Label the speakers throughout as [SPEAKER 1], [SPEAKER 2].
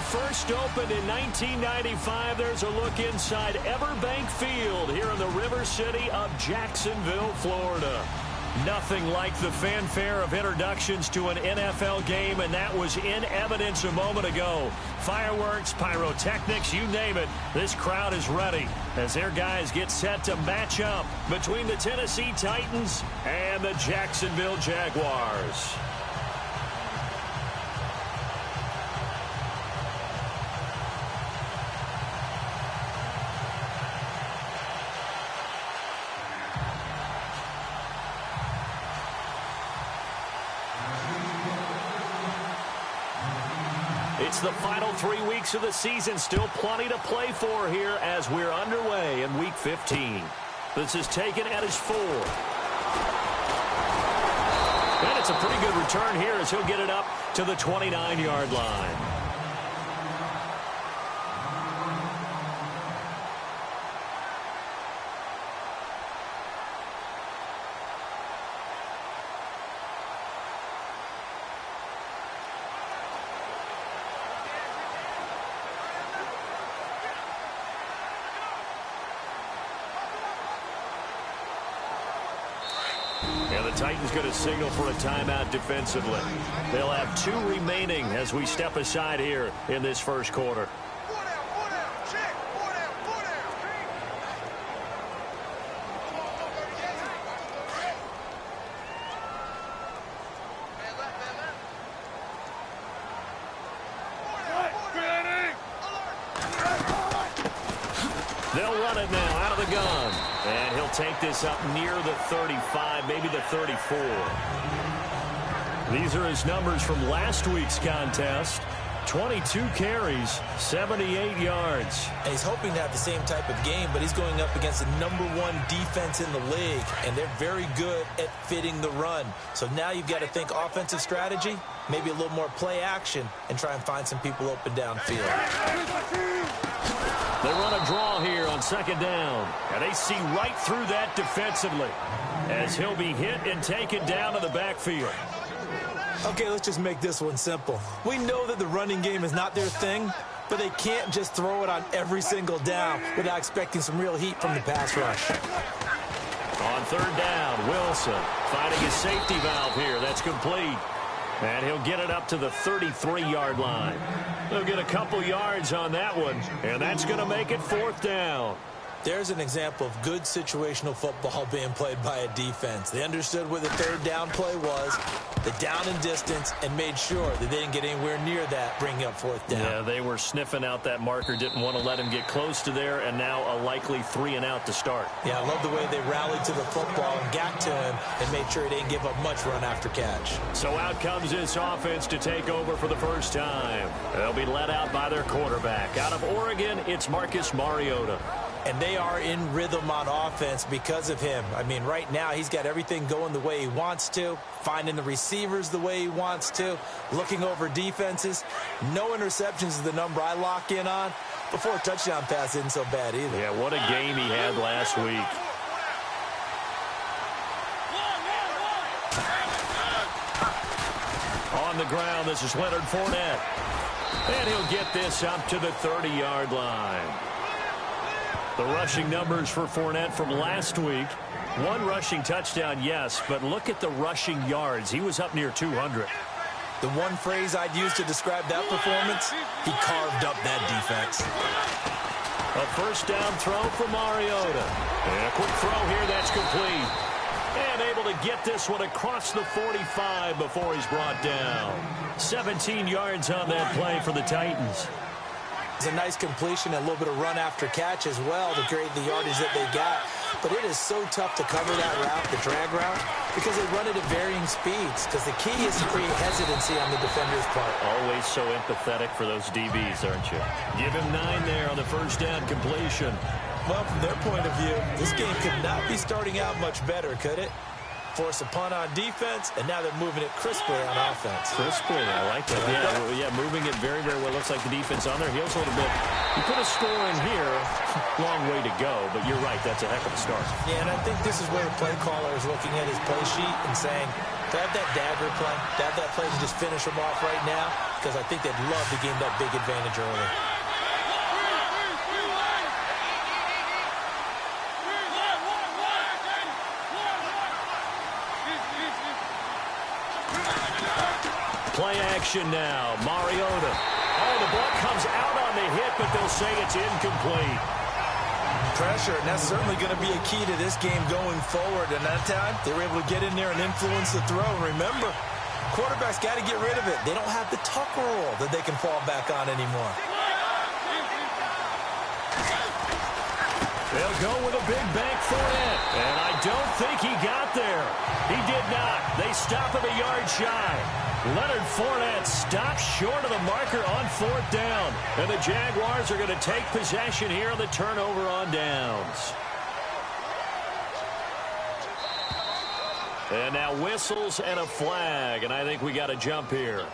[SPEAKER 1] first opened in 1995, there's a look inside Everbank Field here in the River City of Jacksonville, Florida. Nothing like the fanfare of introductions to an NFL game, and that was in evidence a moment ago. Fireworks, pyrotechnics, you name it. This crowd is ready as their guys get set to match up between the Tennessee Titans and the Jacksonville Jaguars. It's the final 3 weeks of the season. Still plenty to play for here as we're underway in Week 15. This is taken at his 4. And it's a pretty good return here as he'll get it up to the 29-yard line. And the Titans going to signal for a timeout defensively. They'll have 2 remaining as we step aside here in this first quarter. They'll run it now out of the gun. And he'll take this up near the 35, maybe the 34. These are his numbers from last week's contest. 22 carries, 78 yards.
[SPEAKER 2] And he's hoping to have the same type of game, but he's going up against the #1 defense in the league, and they're very good at fitting the run. So now you've got to think offensive strategy, maybe a little more play action, and try and find some people open downfield.
[SPEAKER 1] They run a draw here on second down, and they see right through that defensively as he'll be hit and taken down to the backfield.
[SPEAKER 2] Okay, let's just make this one simple. We know that the running game is not their thing, but they can't just throw it on every single down without expecting some real heat from the pass rush.
[SPEAKER 1] On third down, Wilson finding his safety valve here. That's complete. And he'll get it up to the 33-yard line. They'll get a couple yards on that one, and that's going to make it 4th down.
[SPEAKER 2] There's an example of good situational football being played by a defense. They understood where the third down play was, the down and distance, and made sure that they didn't get anywhere near that, bringing up 4th down.
[SPEAKER 1] Yeah, they were sniffing out that marker, didn't want to let him get close to there, and now a likely 3-and-out to start.
[SPEAKER 2] Yeah, I love the way they rallied to the football and got to him and made sure he didn't give up much run after catch.
[SPEAKER 1] So out comes this offense to take over for the first time. They'll be led out by their quarterback. Out of Oregon, it's Marcus Mariota.
[SPEAKER 2] And they are in rhythm on offense because of him. I mean, right now, he's got everything going the way he wants to, finding the receivers the way he wants to, looking over defenses. No interceptions is the number I lock in on. Before a touchdown pass isn't so bad either.
[SPEAKER 1] Yeah, what a game he had last week. On the ground, this is Leonard Fournette. And he'll get this up to the 30-yard line. The rushing numbers for Fournette from last week. 1 rushing touchdown, yes, but look at the rushing yards. He was up near 200.
[SPEAKER 2] The one phrase I'd use to describe that performance, he carved up that defense.
[SPEAKER 1] A first down throw for Mariota. And a quick throw here, that's complete. And able to get this one across the 45 before he's brought down. 17 yards on that play for the Titans.
[SPEAKER 2] It's a nice completion, a little bit of run after catch as well to create the yardage that they got. But it is so tough to cover that route, the drag route, because they run it at varying speeds. Because the key is to create hesitancy on the defender's part.
[SPEAKER 1] Always so empathetic for those DBs, aren't you? Give him 9 there on the first down completion.
[SPEAKER 2] Well, from their point of view, this game could not be starting out much better, could it? force a punt on defense, and now they're moving it crisply on offense.
[SPEAKER 1] Crisply, I like that. Yeah, moving it very, very well. Looks like the defense on their heels a little bit. You put a score in here, long way to go, but you're right, that's a heck of a start.
[SPEAKER 2] Yeah, and I think this is where the play caller is looking at his play sheet and saying, to have that dagger play, to have that play to just finish them off right now, because I think they'd love to gain that big advantage early.
[SPEAKER 1] Play action now. Mariota. Oh, the ball comes out on the hit, but they'll say it's incomplete.
[SPEAKER 2] Pressure, and that's certainly going to be a key to this game going forward. And that time, they were able to get in there and influence the throw. And remember, quarterbacks got to get rid of it. They don't have the tuck roll that they can fall back on anymore.
[SPEAKER 1] They'll go with a big bank for it. And I don't think he got there. He did not. They stop him a yard shy. Leonard Fournette stops short of the marker on fourth down. And the Jaguars are going to take possession here on the turnover on downs. And now whistles and a flag. And I think we got to jump here.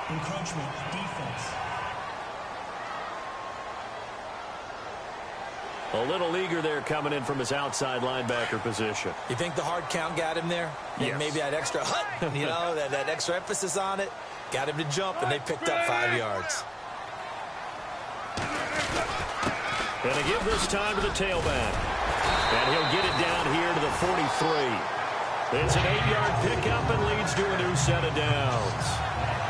[SPEAKER 3] Encroachment, defense.
[SPEAKER 1] A little eager there coming in from his outside linebacker position.
[SPEAKER 2] You think the hard count got him there?
[SPEAKER 1] Yes.
[SPEAKER 2] And maybe that extra hut, you know, that extra emphasis on it, got him to jump, and they picked up 5 yards.
[SPEAKER 1] Going to give this time to the tailback. And he'll get it down here to the 43. It's an 8-yard pickup and leads to a new set of downs.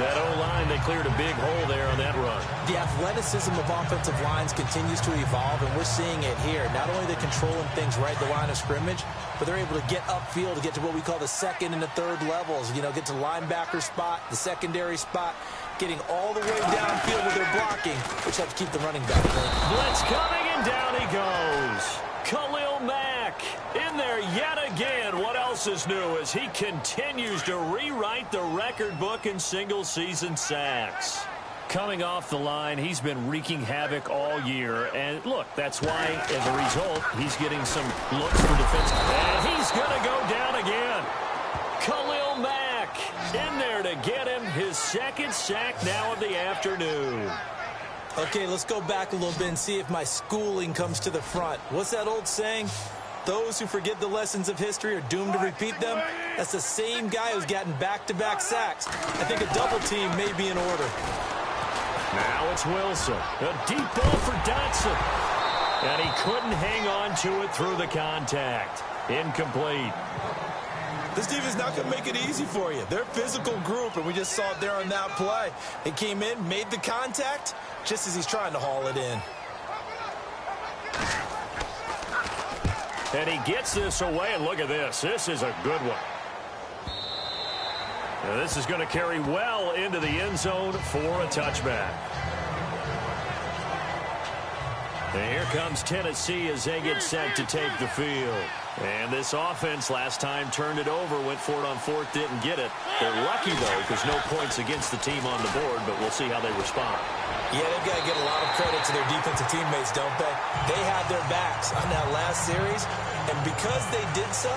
[SPEAKER 1] That O-line, they cleared a big hole there on that run.
[SPEAKER 2] The athleticism of offensive lines continues to evolve, and we're seeing it here. Not only are they controlling things right at the line of scrimmage, but they're able to get upfield to get to what we call the second and the third levels. You know, get to the linebacker spot, the secondary spot, getting all the way downfield with their blocking, which helps keep the running back clean.
[SPEAKER 1] Blitz coming, and down he goes. Khalil Mack in there yet again. What else is new as he continues to rewrite the record book in single-season sacks? Coming off the line, he's been wreaking havoc all year. And look, that's why, as a result, he's getting some looks for defense. And he's going to go down again. Khalil Mack in there to get him his second sack now of the afternoon.
[SPEAKER 2] Okay, let's go back a little bit and see if my schooling comes to the front. What's that old saying? Those who forget the lessons of history are doomed to repeat them. That's the same guy who's gotten back-to-back sacks. I think a double team may be in order.
[SPEAKER 1] Now it's Wilson. A deep ball for Dotson. And he couldn't hang on to it through the contact. Incomplete.
[SPEAKER 2] This team is not going to make it easy for you. They're a physical group, and we just saw it there on that play. They came in, made the contact, just as he's trying to haul it in.
[SPEAKER 1] And he gets this away, and look at this. This is a good one. Now this is going to carry well into the end zone for a touchback. And here comes Tennessee as they get set to take the field. And this offense last time turned it over, went for it on fourth, didn't get it. They're lucky, though, because no points against the team on the board, but we'll see how they respond.
[SPEAKER 2] Yeah, they've got to get a lot of credit to their defensive teammates, don't they? They had their backs on that last series, and because they did so,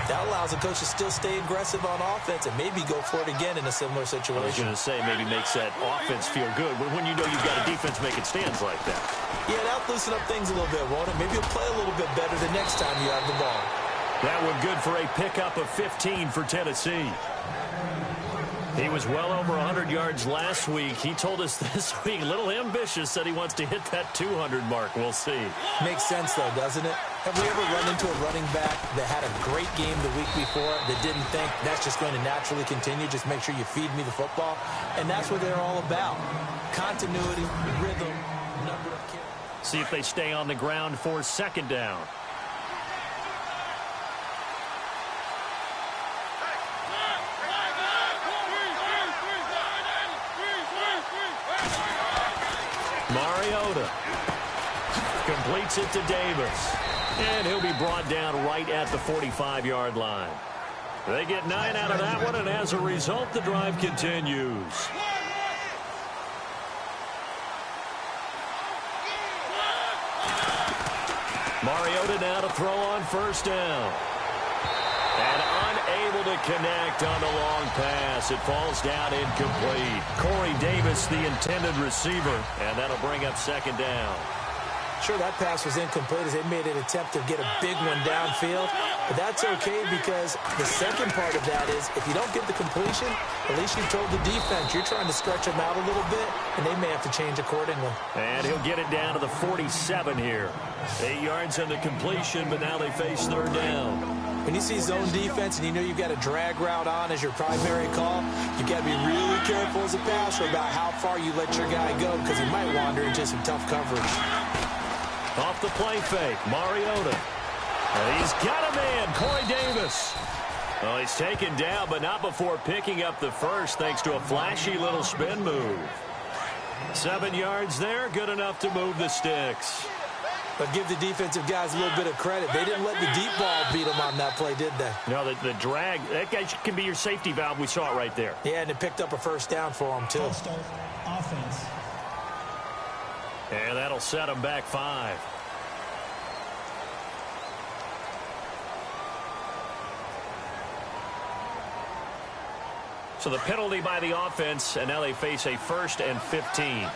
[SPEAKER 2] that allows the coach to still stay aggressive on offense and maybe go for it again in a similar situation.
[SPEAKER 1] I was going to say maybe makes that offense feel good, but when you know you've got a defense making stands like that.
[SPEAKER 2] Yeah, that'll loosen up things a little bit, won't it? Maybe you'll play a little bit better the next time you have the ball.
[SPEAKER 1] That one good for a pickup of 15 for Tennessee. He was well over 100 yards last week. He told us this week, a little ambitious, said he wants to hit that 200 mark. We'll see.
[SPEAKER 2] Makes sense, though, doesn't it? Have we ever run into a running back that had a great game the week before that didn't think that's just going to naturally continue, just make sure you feed me the football? And that's what they're all about. Continuity, rhythm, number of carries.
[SPEAKER 1] See if they stay on the ground for second down. Mariota completes it to Davis. And he'll be brought down right at the 45-yard line. They get 9 out of that one, and as a result, the drive continues. Mariota now to throw on first down. And unable to connect on the long pass. It falls down incomplete. Corey Davis, the intended receiver, and that'll bring up second down.
[SPEAKER 2] Sure, that pass was incomplete as they made an attempt to get a big one downfield. But that's okay because the second part of that is if you don't get the completion, at least you've told the defense you're trying to stretch them out a little bit, and they may have to change accordingly.
[SPEAKER 1] And he'll get it down to the 47 here. 8 yards on the completion, but now they face third down.
[SPEAKER 2] When you see zone defense and you know you've got a drag route on as your primary call, you've got to be really careful as a passer about how far you let your guy go because he might wander into some tough coverage.
[SPEAKER 1] Off the play fake, Mariota. And he's got a man, Corey Davis. Well, he's taken down, but not before picking up the first thanks to a flashy little spin move. 7 yards there, good enough to move the sticks.
[SPEAKER 2] But give the defensive guys a little bit of credit. They didn't let the deep ball beat them on that play, did they?
[SPEAKER 1] No, the drag, that guy can be your safety valve. We saw it right there.
[SPEAKER 2] Yeah, and it picked up a first down for them, too.
[SPEAKER 3] Start offense.
[SPEAKER 1] And that'll set them back 5. So the penalty by the offense, and now they face a 1st and 15.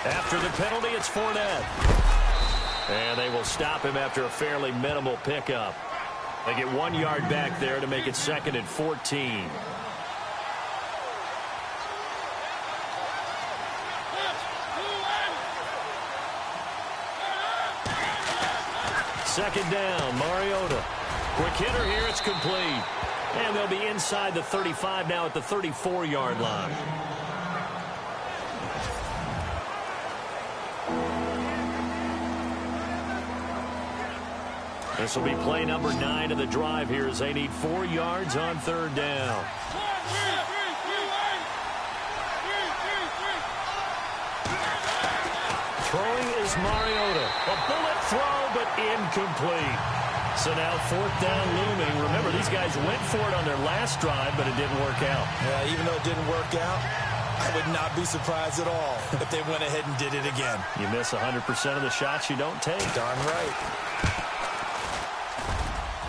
[SPEAKER 1] After the penalty, it's Fournette. And they will stop him after a fairly minimal pickup. They get 1 yard back there to make it 2nd and 14. Second down, Mariota. Quick hitter here, it's complete. And they'll be inside the 35 now at the 34-yard line. This will be play number 9 of the drive here as they need 4 yards on third down. Throwing is Mariota. A bullet throw, but incomplete. So now 4th down looming. Remember, these guys went for it on their last drive, but it didn't work out.
[SPEAKER 2] Yeah, even though it didn't work out, I would not be surprised at all if they went ahead and did it again.
[SPEAKER 1] You miss 100% of the shots you don't take.
[SPEAKER 2] Darn right.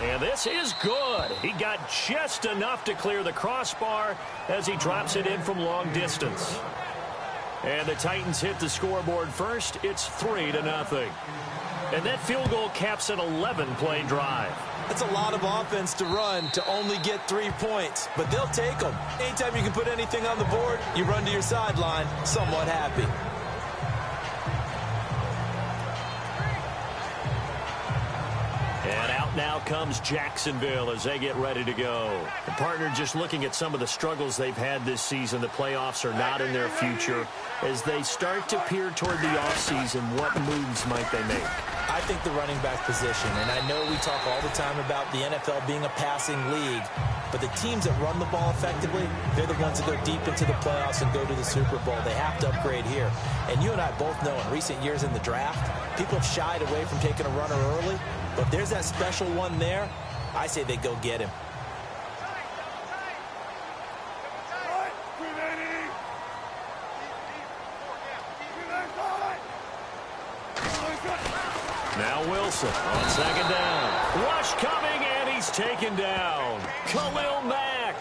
[SPEAKER 1] And this is good. He got just enough to clear the crossbar as he drops it in from long distance. And the Titans hit the scoreboard first. It's 3-0. And that field goal caps an 11-play drive.
[SPEAKER 2] That's a lot of offense to run to only get 3 points, but they'll take them. Anytime you can put anything on the board, you run to your sideline somewhat happy.
[SPEAKER 1] And out now comes Jacksonville as they get ready to go. The partner, just looking at some of the struggles they've had this season, the playoffs are not in their future. As they start to peer toward the offseason, what moves might they make?
[SPEAKER 2] I think the running back position, and I know we talk all the time about the NFL being a passing league, but the teams that run the ball effectively, they're the ones that go deep into the playoffs and go to the Super Bowl. They have to upgrade here. And you and I both know in recent years in the draft, people have shied away from taking a runner early, but if there's that special one there, I say they go get him.
[SPEAKER 1] Now Wilson on second down. Rush coming, and he's taken down. Khalil Mack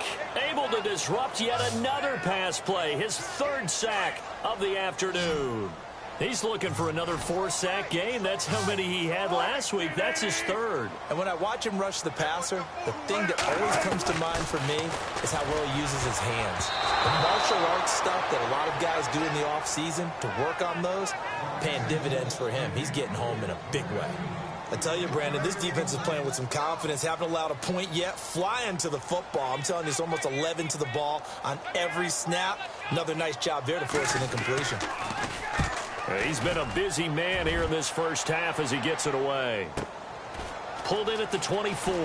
[SPEAKER 1] able to disrupt yet another pass play. His 3rd sack of the afternoon. He's looking for another 4-sack game. That's how many he had last week. That's his 3rd.
[SPEAKER 2] And when I watch him rush the passer, the thing that always comes to mind for me is how well he uses his hands. The martial arts stuff that a lot of guys do in the offseason to work on those, paying dividends for him. He's getting home in a big way. I tell you, Brandon, this defense is playing with some confidence. Haven't allowed a point yet. Flying to the football. I'm telling you, it's almost 11 to the ball on every snap. Another nice job there to force an incompletion.
[SPEAKER 1] He's been a busy man here in this first half as he gets it away. Pulled in at the 24.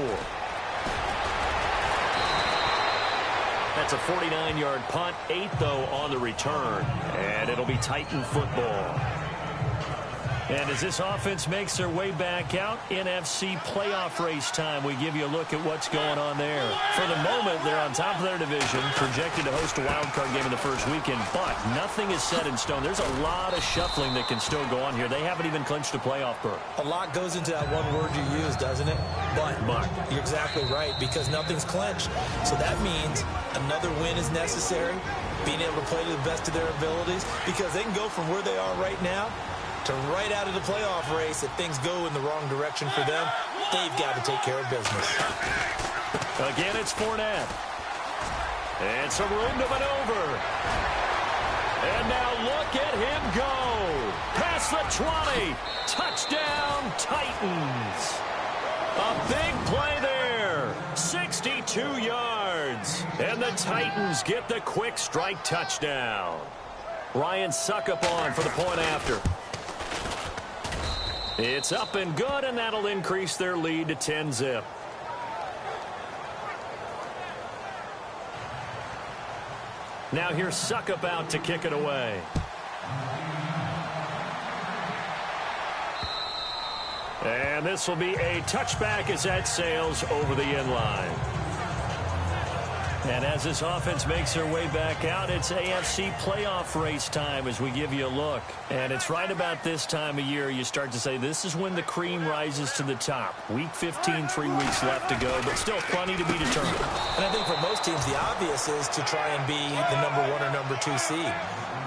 [SPEAKER 1] That's a 49-yard punt, 8 though on the return, and it'll be Titan football. And as this offense makes their way back out, NFC playoff race time, we give you a look at what's going on there. For the moment, they're on top of their division, projected to host a wild card game in the first weekend, but nothing is set in stone. There's a lot of shuffling that can still go on here. They haven't even clinched a playoff berth.
[SPEAKER 2] A lot goes into that one word you use, doesn't it? But. You're exactly right, because nothing's clinched. So that means another win is necessary, being able to play to the best of their abilities, because they can go from where they are right now to right out of the playoff race. If things go in the wrong direction for them, they've got to take care of business.
[SPEAKER 1] Again, it's Fournette. And some room to maneuver. And now look at him go. Past the 20. Touchdown, Titans. A big play there. 62 yards. And the Titans get the quick strike touchdown. Ryan Suckup on for the point after. It's up and good, and that'll increase their lead to 10-zip. Now here's Suckup out to kick it away. And this will be a touchback as that sails over the end line. And as this offense makes their way back out, it's AFC playoff race time as we give you a look. And it's right about this time of year you start to say this is when the cream rises to the top. Week 15, 3 weeks left to go, but still plenty to be determined.
[SPEAKER 2] And I think for most teams, the obvious is to try and be the number 1 or number 2 seed.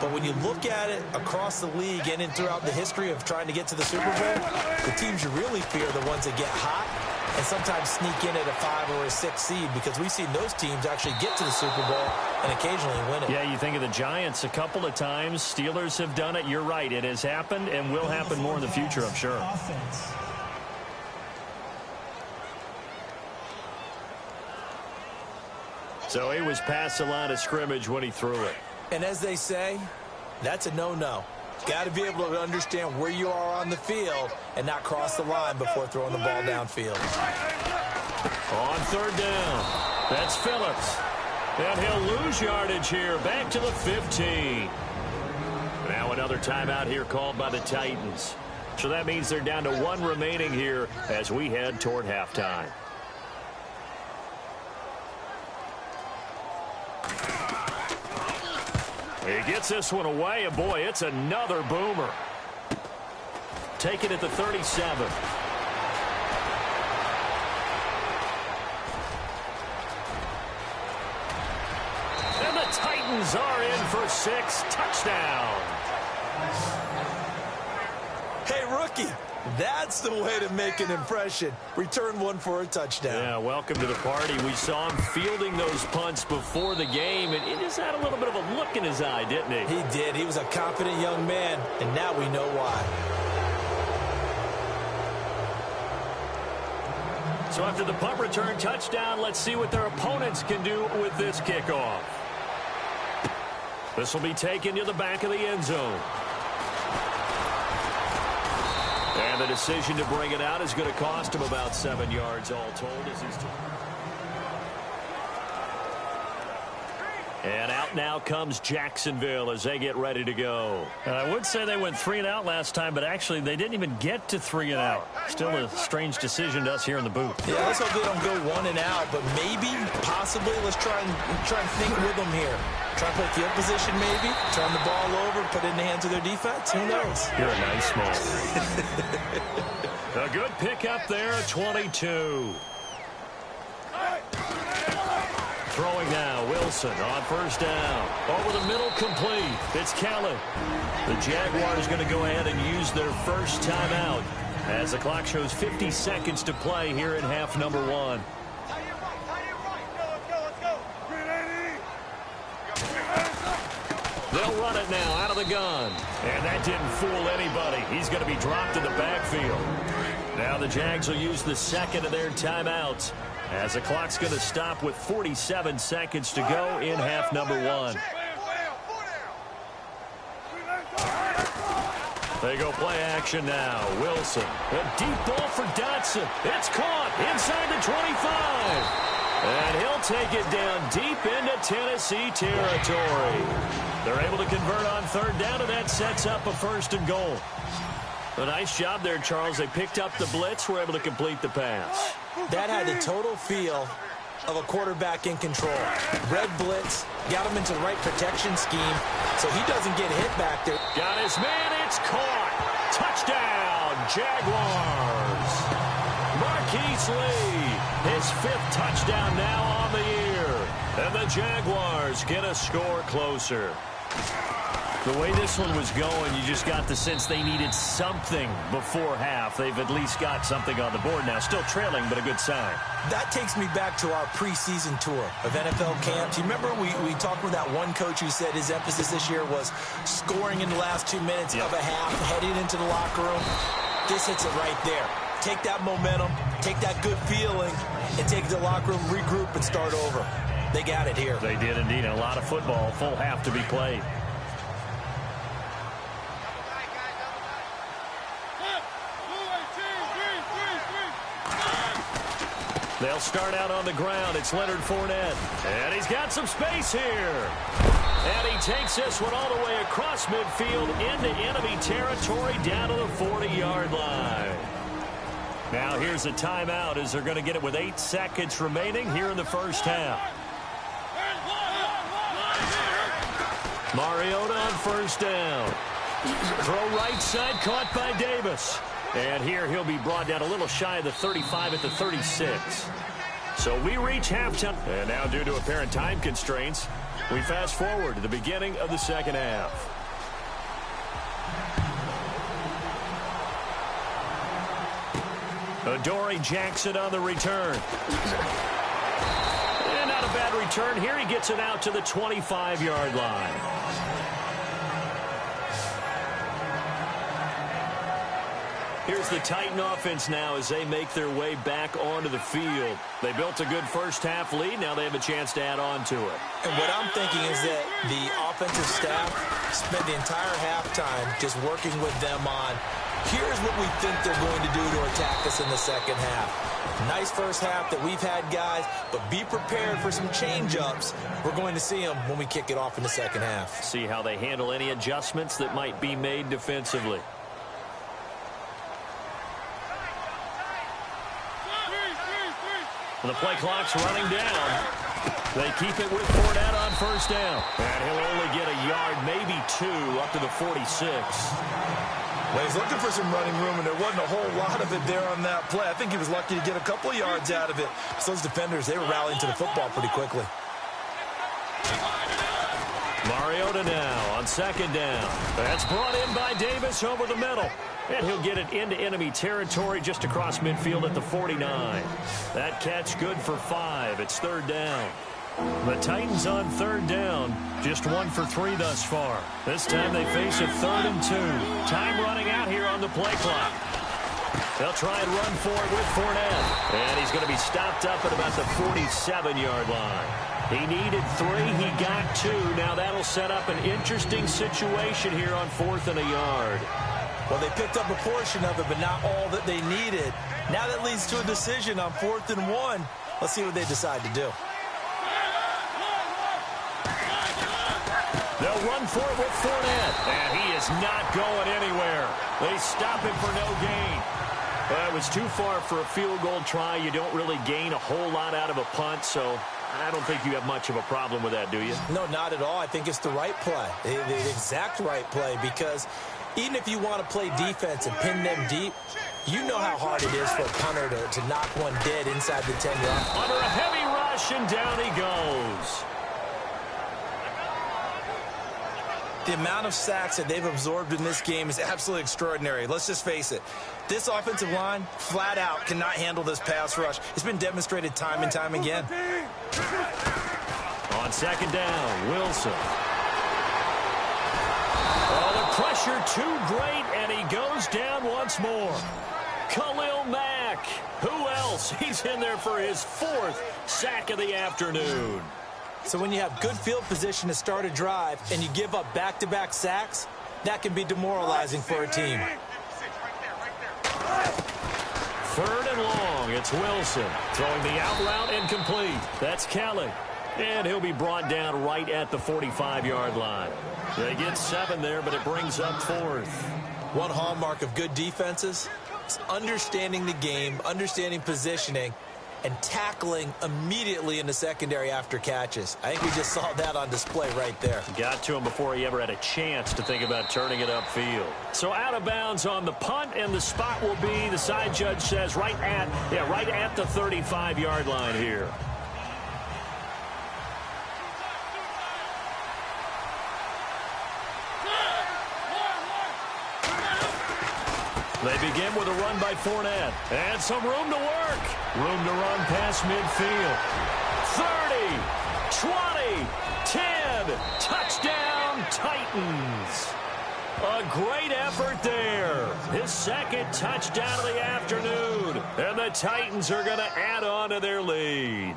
[SPEAKER 2] But when you look at it across the league and throughout the history of trying to get to the Super Bowl, the teams you really fear are the ones that get hot and sometimes sneak in at a 5 or a 6 seed, because we've seen those teams actually get to the Super Bowl and occasionally win it.
[SPEAKER 1] Yeah, you think of the Giants a couple of times. Steelers have done it. You're right. It has happened and will happen more in the future, I'm sure. So he was past the line of scrimmage when he threw it.
[SPEAKER 2] And as they say, that's a no-no. Got to be able to understand where you are on the field and not cross the line before throwing the ball downfield.
[SPEAKER 1] On third down, that's Phillips. And he'll lose yardage here, back to the 15. Now another timeout here called by the Titans. So that means they're down to 1 remaining here as we head toward halftime. He gets this one away, and boy, it's another boomer. Take it at the 37. And the Titans are in for 6. Touchdown.
[SPEAKER 2] Hey, rookie, that's the way to make an impression. Return one for a touchdown.
[SPEAKER 1] Yeah, welcome to the party. We saw him fielding those punts before the game, and he just had a little bit of a look in his eye, didn't he?
[SPEAKER 2] He did. He was a confident young man, and now we know why.
[SPEAKER 1] So after the punt return touchdown, let's see what their opponents can do with this kickoff. This will be taken to the back of the end zone. And the decision to bring it out is going to cost him about 7 yards all told. And out now comes Jacksonville as they get ready to go. And I would say they went 3 and out last time, but actually they didn't even get to 3 and out. Still a strange decision to us here in the booth.
[SPEAKER 2] Yeah, let's hope they don't go 1 and out, but maybe, possibly, let's try and think with them here. Try and play field position maybe, turn the ball over, put it in the hands of their defense. Who knows?
[SPEAKER 1] You're a nice man. A good pickup there, 22. Throwing now, Wilson on first down. Over the middle, complete. It's Kelly. The Jaguars going to go ahead and use their first timeout as the clock shows 50 seconds to play here in half number 1. They'll run it now out of the gun. And that didn't fool anybody. He's going to be dropped in the backfield. Now the Jags will use the second of their timeouts as the clock's going to stop with 47 seconds to go in half number 1. They go play action now. Wilson. A deep ball for Dotson. It's caught inside the 25. And he'll take it down deep into Tennessee territory. They're able to convert on third down, and that sets up a 1st and goal. A nice job there, Charles. They picked up the blitz, were able to complete the pass.
[SPEAKER 2] That had the total feel of a quarterback in control. Red blitz, got him into the right protection scheme so he doesn't get hit back there.
[SPEAKER 1] Got his man, it's caught. Touchdown, Jaguars. Marquise Lee, his 5th touchdown now on the year. And the Jaguars get a score closer. The way this one was going, you just got the sense they needed something before half. They've at least got something on the board now. Still trailing, but a good sign.
[SPEAKER 2] That takes me back to our preseason tour of NFL camps. You remember we talked with that one coach who said his emphasis this year was scoring in the last 2 minutes of a half, heading into the locker room. This hits it right there. Take that momentum, take that good feeling, and take the locker room, regroup, and start over. They got it here.
[SPEAKER 1] They did indeed. A lot of football, full half to be played. They'll start out on the ground. It's Leonard Fournette. And he's got some space here. And he takes this one all the way across midfield into enemy territory down to the 40-yard line. Now here's a timeout as they're going to get it with 8 seconds remaining here in the first half. Mariota on first down. Throw right side, caught by Davis. And here he'll be brought down a little shy of the 35 at the 36. So we reach halftime. And now due to apparent time constraints, we fast forward to the beginning of the second half. Adoree Jackson on the return. And not a bad return here. He gets it out to the 25-yard line. Here's the Titan offense now as they make their way back onto the field. They built a good first-half lead. Now they have a chance to add on to it.
[SPEAKER 2] And what I'm thinking is that the offensive staff spent the entire halftime just working with them on, here's what we think they're going to do to attack us in the second half. Nice first half that we've had, guys, but be prepared for some change-ups. We're going to see them when we kick it off in the second half.
[SPEAKER 1] See how they handle any adjustments that might be made defensively. The play clock's running down. They keep it with Fournette on first down. And he'll only get a yard, maybe 2, up to the 46.
[SPEAKER 4] Well, he's looking for some running room, and there wasn't a whole lot of it there on that play. I think he was lucky to get a couple of yards out of it.
[SPEAKER 2] So those defenders, they were rallying to the football pretty quickly.
[SPEAKER 1] Mariota now on second down. That's brought in by Davis over the middle. And he'll get it into enemy territory just across midfield at the 49. That catch good for 5. It's third down. The Titans on third down. Just 1 for 3 thus far. This time they face a 3rd and 2. Time running out here on the play clock. They'll try and run for it with Fournette. And he's going to be stopped up at about the 47-yard line. He needed 3. He got 2. Now that'll set up an interesting situation here on 4th and a yard.
[SPEAKER 2] Well, they picked up a portion of it, but not all that they needed. Now that leads to a decision on 4th and 1. Let's see what they decide to do.
[SPEAKER 1] They'll run for it with Fournette. And he is not going anywhere. They stop him for no gain. Well, it was too far for a field goal try. You don't really gain a whole lot out of a punt, so I don't think you have much of a problem with that, do you?
[SPEAKER 2] No, not at all. I think it's the right play, the exact right play, because even if you want to play defense and pin them deep, you know how hard it is for a punter to knock one dead inside the 10-yard.
[SPEAKER 1] Under a heavy rush, and down he goes.
[SPEAKER 4] The amount of sacks that they've absorbed in this game is absolutely extraordinary. Let's just face it. This offensive line, flat out, cannot handle this pass rush. It's been demonstrated time and time again.
[SPEAKER 1] On second down, Wilson. Oh, the pressure too great, and he goes down once more. Khalil Mack. Who else? He's in there for his 4th sack of the afternoon.
[SPEAKER 2] So when you have good field position to start a drive and you give up back-to-back sacks, that can be demoralizing for a team.
[SPEAKER 1] 3rd and long. It's Wilson throwing the out route incomplete. That's Kelly. And he'll be brought down right at the 45-yard line. They get 7 there, but it brings up 4th.
[SPEAKER 2] One hallmark of good defenses is understanding the game, understanding positioning, and tackling immediately in the secondary after catches. I think we just saw that on display right there.
[SPEAKER 1] Got to him before he ever had a chance to think about turning it upfield. So out of bounds on the punt, and the spot will be, the side judge says, right at the 35-yard line here. They begin with a run by Fournette. And some room to work. Room to run past midfield. 30, 20, 10. Touchdown, Titans. A great effort there. His second touchdown of the afternoon. And the Titans are going to add on to their lead.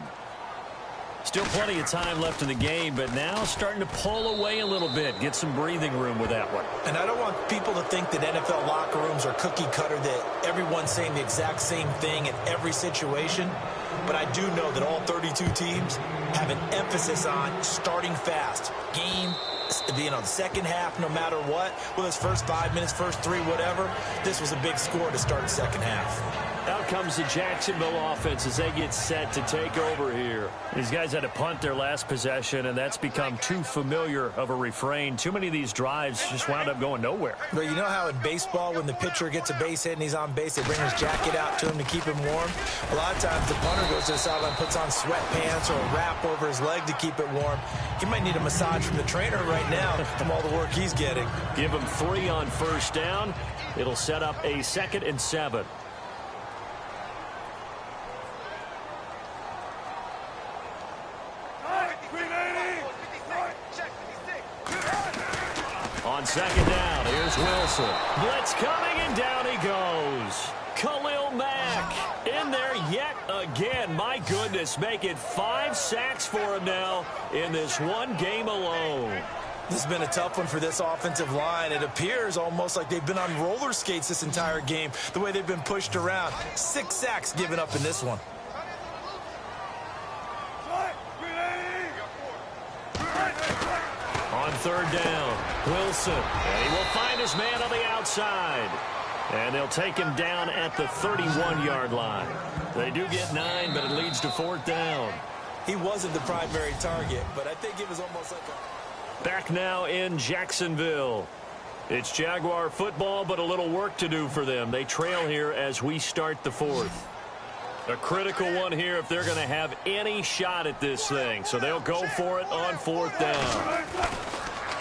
[SPEAKER 1] Still plenty of time left in the game, but now starting to pull away a little bit. Get some breathing room with that one.
[SPEAKER 2] And I don't want people to think that NFL locker rooms are cookie cutter, that everyone's saying the exact same thing in every situation. But I do know that all 32 teams have an emphasis on starting fast. Game, the second half, no matter what. Whether it's first 5 minutes, first 3, whatever. This was a big score to start the second half.
[SPEAKER 1] Out comes the Jacksonville offense as they get set to take over here. These guys had to punt their last possession, and that's become too familiar of a refrain. Too many of these drives just wound up going nowhere.
[SPEAKER 2] But you know how in baseball, when the pitcher gets a base hit and he's on base, they bring his jacket out to him to keep him warm? A lot of times the punter goes to the sideline, puts on sweatpants or a wrap over his leg to keep it warm. He might need a massage from the trainer right now from all the work he's getting.
[SPEAKER 1] Give him 3 on first down. It'll set up a 2nd and 7. On second down, here's Wilson. Blitz coming, and down he goes. Khalil Mack in there yet again. My goodness, make it 5 sacks for him now in this one game alone.
[SPEAKER 2] This has been a tough one for this offensive line. It appears almost like they've been on roller skates this entire game, the way they've been pushed around. 6 sacks given up in this one.
[SPEAKER 1] On third down, Wilson. And he will find his man on the outside. And they'll take him down at the 31-yard line. They do get 9, but it leads to 4th down.
[SPEAKER 2] He wasn't the primary target, but I think it was almost like a...
[SPEAKER 1] Back now in Jacksonville. It's Jaguar football, but a little work to do for them. They trail here as we start the 4th. A critical one here if they're going to have any shot at this thing. So they'll go for it on 4th down.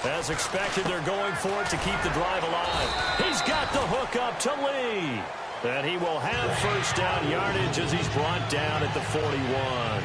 [SPEAKER 1] As expected, they're going for it to keep the drive alive. He's got the hook up to Lee. And he will have first down yardage as he's brought down at the 41.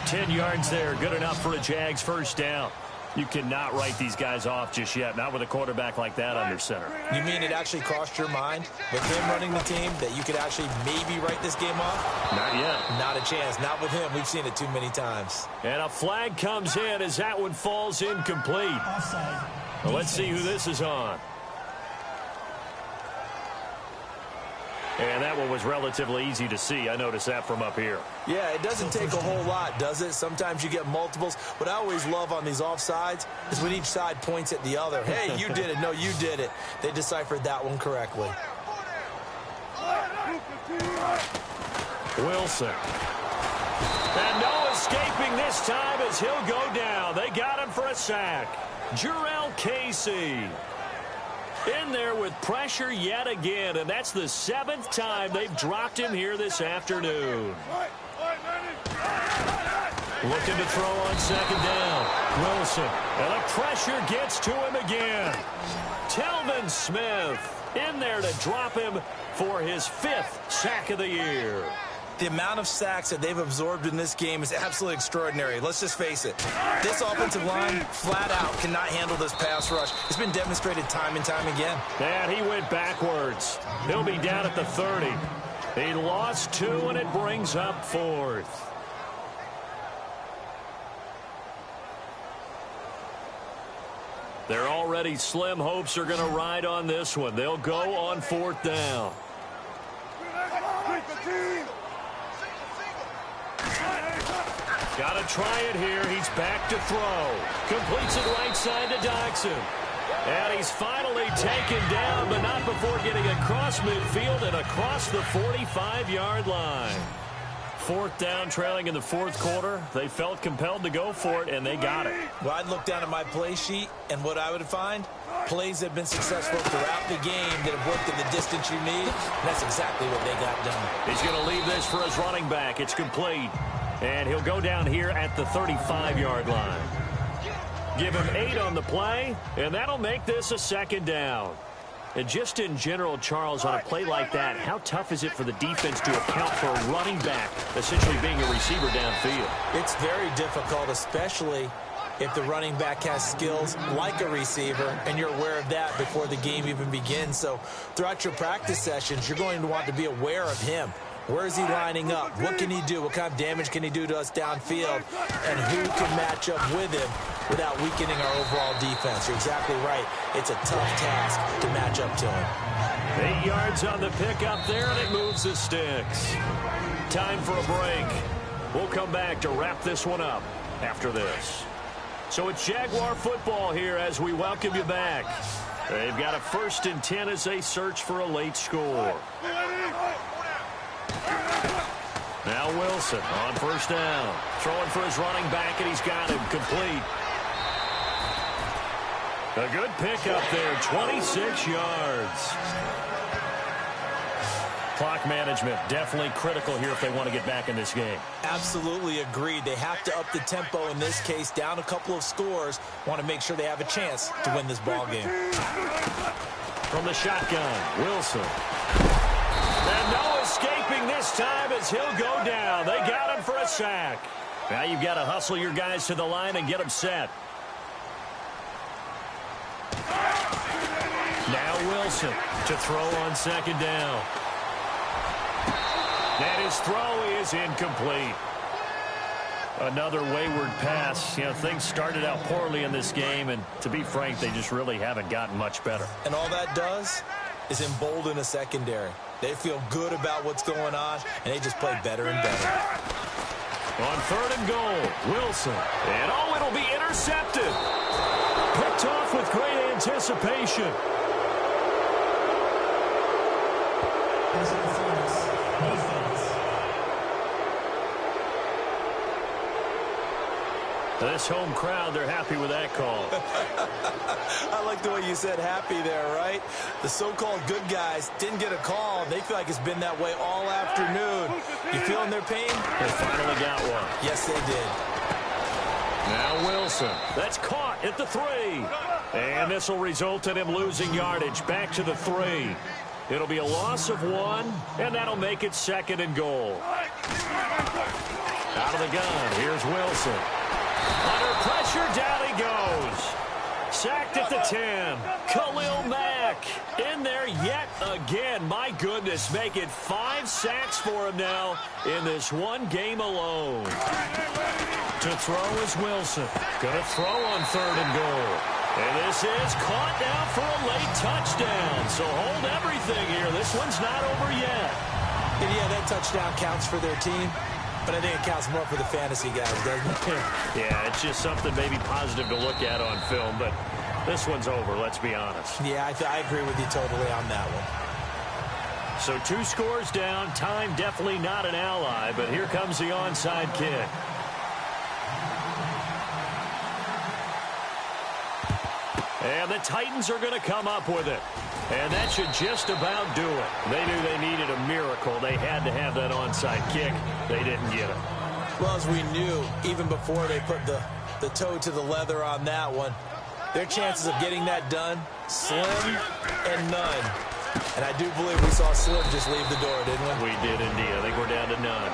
[SPEAKER 1] 10 yards there, good enough for a Jags first down. You cannot write these guys off just yet, not with a quarterback like that under center.
[SPEAKER 2] You mean it actually crossed your mind with him running the team that you could actually maybe write this game off?
[SPEAKER 1] Not yet.
[SPEAKER 2] Not a chance. Not with him. We've seen it too many times.
[SPEAKER 1] And a flag comes in as that one falls incomplete.
[SPEAKER 3] Offside.
[SPEAKER 1] Well, let's see who this is on. And that one was relatively easy to see. I noticed that from up here.
[SPEAKER 2] Yeah, it doesn't take a whole lot, does it? Sometimes you get multiples. What I always love on these offsides is when each side points at the other. Hey, you did it. No, you did it. They deciphered that one correctly.
[SPEAKER 1] Wilson. And no escaping this time as he'll go down. They got him for a sack. Jurrell Casey in there with pressure yet again, and that's the 7th time they've dropped him here this afternoon. Looking to throw on second down. Wilson, and the pressure gets to him again. Telvin Smith in there to drop him for his 5th sack of the year.
[SPEAKER 2] The amount of sacks that they've absorbed in this game is absolutely extraordinary. Let's just face it. This offensive line, flat out, cannot handle this pass rush. It's been demonstrated time and time again.
[SPEAKER 1] And he went backwards. He'll be down at the 30. He lost 2, and it brings up 4th. Their already slim hopes are going to ride on this one. They'll go on 4th down. Got to try it here. He's back to throw. Completes it right side to Dodson. And he's finally taken down, but not before getting across midfield and across the 45-yard line. Fourth down, trailing in the fourth quarter. They felt compelled to go for it, and they got it.
[SPEAKER 2] Well, I'd look down at my play sheet, and what I would find, plays that have been successful throughout the game that have worked in the distance you need, and that's exactly what they got done.
[SPEAKER 1] He's going to leave this for his running back. It's complete. And he'll go down here at the 35-yard line. Give him 8 on the play, and that'll make this a second down. And just in general, Charles, on a play like that, how tough is it for the defense to account for a running back essentially being a receiver downfield?
[SPEAKER 2] It's very difficult, especially if the running back has skills like a receiver, and you're aware of that before the game even begins. So throughout your practice sessions, you're going to want to be aware of him. Where is he lining up? What can he do? What kind of damage can he do to us downfield? And who can match up with him without weakening our overall defense? You're exactly right. It's a tough task to match up to him.
[SPEAKER 1] 8 yards on the pickup there, and it moves the sticks. Time for a break. We'll come back to wrap this one up after this. So it's Jaguar football here as we welcome you back. They've got a 1st and 10 as they search for a late score. Now Wilson on 1st down. Throwing for his running back, and he's got him complete. A good pickup there, 26 yards. Clock management definitely critical here if they want to get back in this game.
[SPEAKER 2] Absolutely agreed. They have to up the tempo in this case, down a couple of scores. Want to make sure they have a chance to win this ball game.
[SPEAKER 1] From the shotgun, Wilson. And no escaping this time as he'll go down. They got him for a sack. Now you've got to hustle your guys to the line and get them set. Now Wilson to throw on 2nd down. And his throw is incomplete. Another wayward pass. You know, things started out poorly in this game, and to be frank, they just really haven't gotten much better.
[SPEAKER 2] And all that does is embolden a secondary. They feel good about what's going on, and they just play better and better.
[SPEAKER 1] On 3rd and goal, Wilson. And oh, it'll be intercepted. Picked off with great anticipation. This home crowd, they're happy with that call.
[SPEAKER 2] I like the way you said happy there, right? The so-called good guys didn't get a call. They feel like it's been that way all afternoon. You feeling their pain?
[SPEAKER 1] They finally got one.
[SPEAKER 2] Yes, they did.
[SPEAKER 1] Now Wilson. That's caught at the 3. And this will result in him losing yardage. Back to the 3. It'll be a loss of 1, and that'll make it 2nd and goal. Out of the gun, here's Wilson. Under pressure, down he goes. Sacked at the 10. Khalil Mack in there yet again. My goodness, make it 5 sacks for him now in this one game alone. To throw is Wilson. Going to throw on 3rd and goal. And this is caught now for a late touchdown. So hold everything here. This one's not over yet.
[SPEAKER 2] And yeah, that touchdown counts for their team. But I think it counts more for the fantasy guys, doesn't it?
[SPEAKER 1] Yeah, it's just something maybe positive to look at on film, but this one's over, let's be honest.
[SPEAKER 2] Yeah, I agree with you totally on that one.
[SPEAKER 1] So 2 scores down, time definitely not an ally, but here comes the onside kick. And the Titans are going to come up with it. And that should just about do it. They knew they needed a miracle. They had to have that onside kick. They didn't get it.
[SPEAKER 2] Well, as we knew, even before they put the toe to the leather on that one, their chances of getting that done, slim and none. And I do believe we saw Slim just leave the door, didn't we?
[SPEAKER 1] We did indeed. I think we're down to none.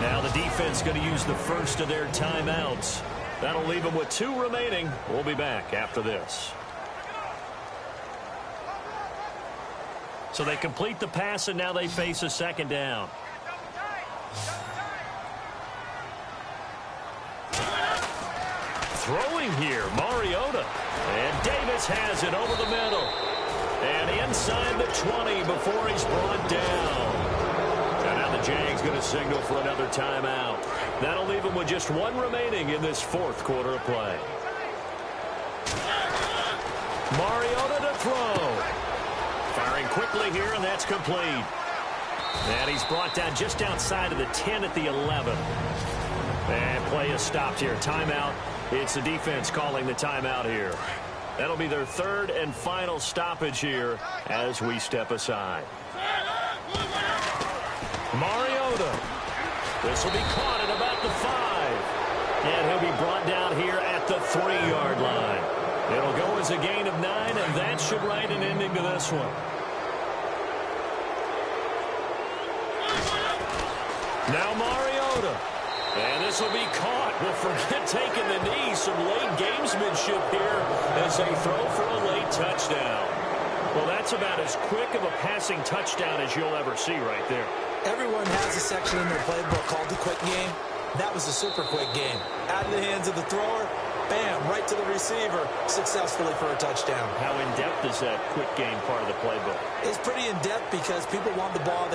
[SPEAKER 1] Now the defense going to use the first of their timeouts. That'll leave them with 2 remaining. We'll be back after this. So they complete the pass, and now they face a 2nd down. Throwing here, Mariota. And Davis has it over the middle. And inside the 20 before he's brought down. And now the Jags going to signal for another timeout. That'll leave them with just 1 remaining in this 4th quarter of play. Mariota to throw. Firing quickly here, and that's complete. And he's brought down just outside of the 10 at the 11. And play is stopped here. Timeout. It's the defense calling the timeout here. That'll be their third and final stoppage here as we step aside. Mariota. This will be caught at about the 5. And he'll be brought down here at the 3-yard line. It'll go as a gain of 9, and that should write an ending to this one. Now Mariota. And this will be caught. Well, forget taking the knee. Some late gamesmanship here as they throw for a late touchdown. Well, that's about as quick of a passing touchdown as you'll ever see right there.
[SPEAKER 2] Everyone has a section in their playbook called the quick game. That was a super quick game. Out of the hands of the thrower, bam, right to the receiver, successfully for a touchdown.
[SPEAKER 1] How in-depth is that quick game part of the playbook?
[SPEAKER 2] It's pretty in-depth because people want the ball.